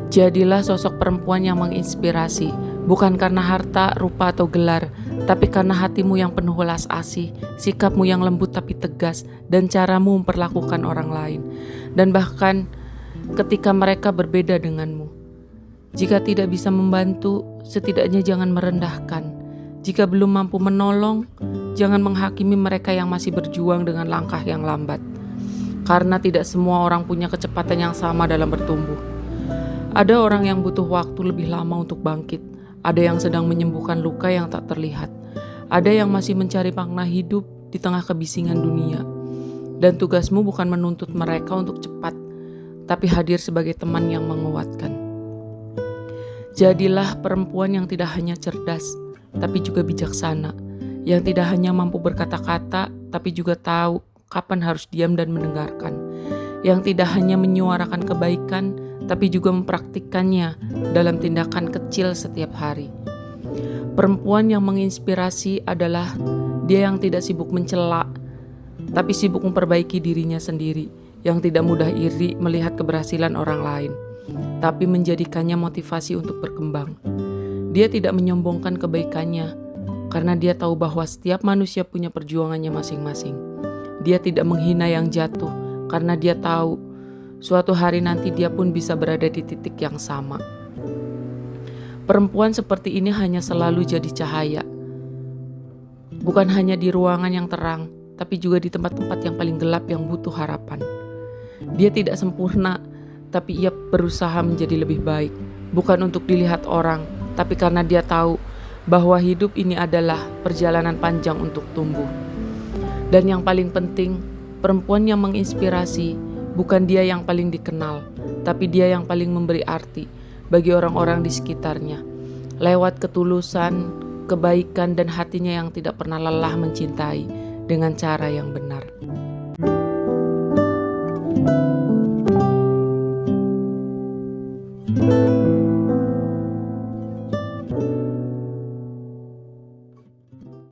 Jadilah sosok perempuan yang menginspirasi, bukan karena harta, rupa, atau gelar, tapi karena hatimu yang penuh welas asih, sikapmu yang lembut tapi tegas, dan caramu memperlakukan orang lain. Dan bahkan ketika mereka berbeda denganmu. Jika tidak bisa membantu, setidaknya jangan merendahkan. Jika belum mampu menolong, jangan menghakimi mereka yang masih berjuang dengan langkah yang lambat. Karena tidak semua orang punya kecepatan yang sama dalam bertumbuh. Ada orang yang butuh waktu lebih lama untuk bangkit. Ada yang sedang menyembuhkan luka yang tak terlihat. Ada yang masih mencari makna hidup di tengah kebisingan dunia. Dan tugasmu bukan menuntut mereka untuk cepat, tapi hadir sebagai teman yang menguatkan. Jadilah perempuan yang tidak hanya cerdas, tapi juga bijaksana. Yang tidak hanya mampu berkata-kata, tapi juga tahu kapan harus diam dan mendengarkan. Yang tidak hanya menyuarakan kebaikan, tapi juga mempraktikkannya dalam tindakan kecil setiap hari. Perempuan yang menginspirasi adalah dia yang tidak sibuk mencela, tapi sibuk memperbaiki dirinya sendiri, yang tidak mudah iri melihat keberhasilan orang lain, tapi menjadikannya motivasi untuk berkembang. Dia tidak menyombongkan kebaikannya, karena dia tahu bahwa setiap manusia punya perjuangannya masing-masing. Dia tidak menghina yang jatuh, karena dia tahu suatu hari nanti dia pun bisa berada di titik yang sama. Perempuan seperti ini hanya selalu jadi cahaya. Bukan hanya di ruangan yang terang, tapi juga di tempat-tempat yang paling gelap yang butuh harapan. Dia tidak sempurna, tapi ia berusaha menjadi lebih baik. Bukan untuk dilihat orang, tapi karena dia tahu bahwa hidup ini adalah perjalanan panjang untuk tumbuh. Dan yang paling penting, perempuan yang menginspirasi bukan dia yang paling dikenal, tapi dia yang paling memberi arti bagi orang-orang di sekitarnya, lewat ketulusan, kebaikan, dan hatinya yang tidak pernah lelah mencintai dengan cara yang benar.